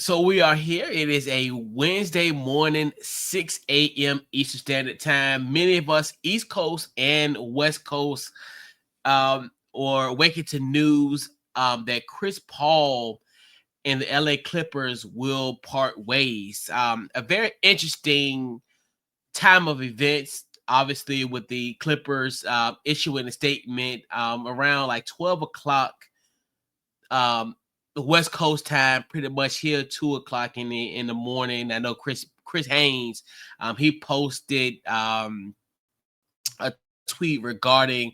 So we are here. It is a Wednesday morning, 6 a.m. Eastern Standard Time. Many of us East Coast and West Coast or waking to news that Chris Paul and the LA Clippers will part ways. A very interesting time of events, obviously, with the Clippers issuing a statement around like 12 o'clock um the West Coast time, pretty much here 2 o'clock in the morning. I know Chris Haynes, he posted a tweet regarding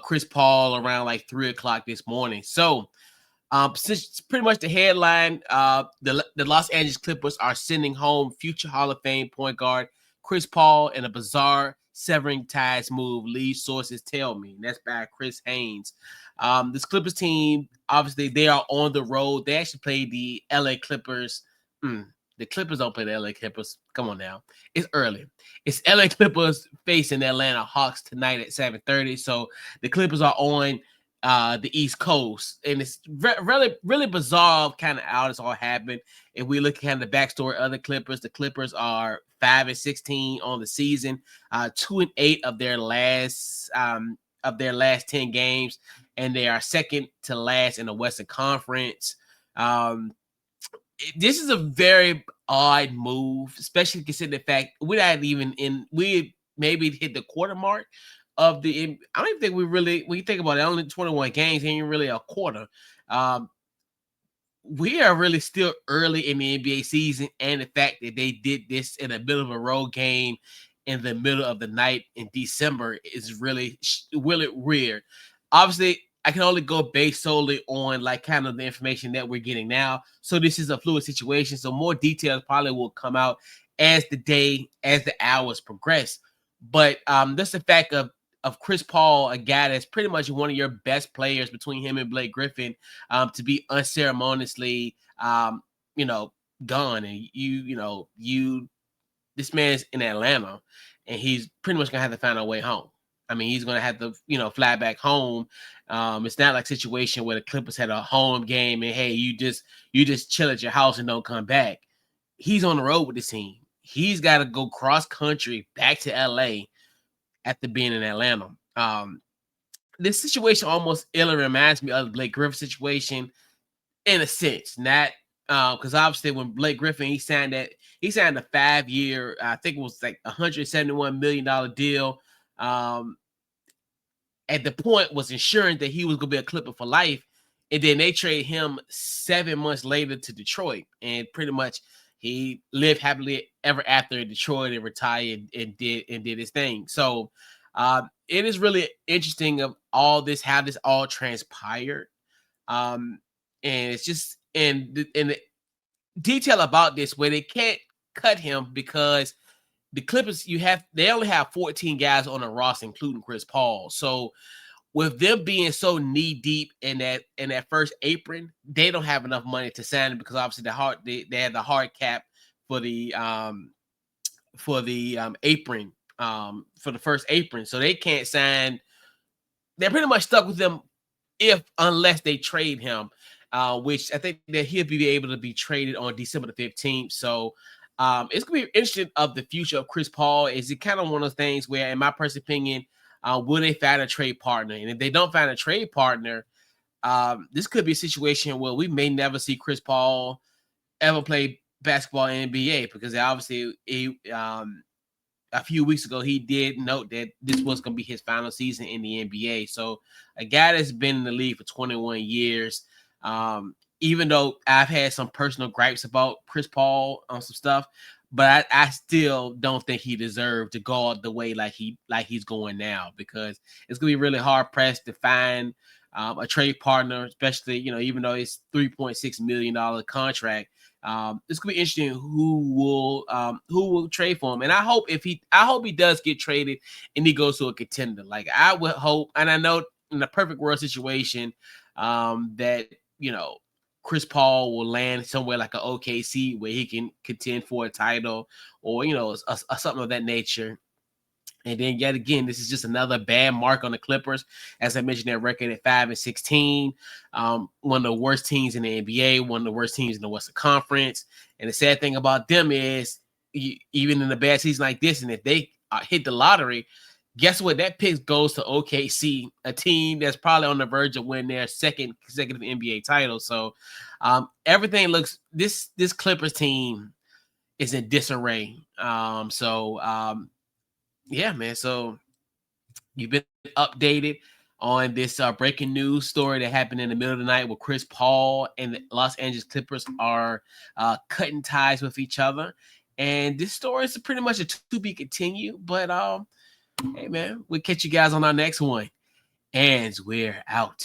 Chris Paul around like 3 o'clock this morning. So since pretty much the headline, the Los Angeles Clippers are sending home future Hall of Fame point guard Chris Paul in a bizarre severing ties move, lead sources tell me. And that's by Chris Haynes. This Clippers team, obviously, they are on the road. They actually played the LA Clippers. The Clippers don't play the LA Clippers. Come on now. It's early. It's LA Clippers facing the Atlanta Hawks tonight at 7:30. So the Clippers are on the East Coast, and it's really bizarre kind of how this all happened. If we look at kind of the backstory of the Clippers are 5-16 on the season, 2-8 of their last 10 games, and they are second to last in the Western Conference. This is a very odd move, especially considering the fact we're not even we maybe hit the quarter mark of the. I don't even think we really, when you think about it, only 21 games ain't really a quarter. Um, we are really still early in the NBA season, and the fact that they did this in the middle of a road game in the middle of the night in December is really weird. Obviously, I can only go based solely on like kind of the information that we're getting now. So this is a fluid situation. So more details probably will come out as the hours progress. But that's the fact of Chris Paul, a guy that's pretty much one of your best players between him and Blake Griffin, to be unceremoniously, you know, gone. And you this man's in Atlanta, and he's pretty much gonna have to find a way home. I mean, he's gonna have to, fly back home. It's not like a situation where the Clippers had a home game and hey, you just chill at your house and don't come back. He's on the road with the team. He's got to go cross country back to LA after being in Atlanta. This situation almost ill reminds me of the Blake Griffin situation in a sense, not because obviously when Blake Griffin he signed a 5-year, I think it was like $171 million deal. At the point was ensuring that he was gonna be a Clipper for life, and then they trade him 7 months later to Detroit, and pretty much he lived happily ever after in Detroit and retired and did his thing. So it is really interesting of all this, how this all transpired. Um, and it's just and the detail about this where they can't cut him because the Clippers they only have 14 guys on the roster, including Chris Paul. So with them being so knee deep in that first apron, they don't have enough money to sign him because obviously they had the hard cap for the apron for the first apron, so they can't sign. They're pretty much stuck with them unless they trade him, which I think that he'll be able to be traded on December the 15th. So it's gonna be interesting of the future of Chris Paul. Is it kind of one of those things where, in my personal opinion, will they find a trade partner? And if they don't find a trade partner, this could be a situation where we may never see Chris Paul ever play basketball in NBA because obviously a few weeks ago, he did note that this was going to be his final season in the NBA. So a guy that's been in the league for 21 years, even though I've had some personal gripes about Chris Paul on some stuff, but I still don't think he deserved to go all the way like he's going now, because it's going to be really hard pressed to find a trade partner, especially, even though it's $3.6 million contract. It's gonna be interesting who will trade for him, and I hope he does get traded and he goes to a contender. Like I would hope, and I know in the perfect world situation, that Chris Paul will land somewhere like an OKC where he can contend for a title, or something of that nature. And then yet again, this is just another bad mark on the Clippers. As I mentioned, their record at 5-16. One of the worst teams in the NBA, one of the worst teams in the Western Conference. And the sad thing about them is, even in a bad season like this, and if they hit the lottery, guess what? That pick goes to OKC, a team that's probably on the verge of winning their second consecutive NBA title. So everything looks, this Clippers team is in disarray. Yeah, man. So you've been updated on this breaking news story that happened in the middle of the night, where Chris Paul and the Los Angeles Clippers are cutting ties with each other. And this story is pretty much a to be continued. But hey, man, we'll catch you guys on our next one. And we're out.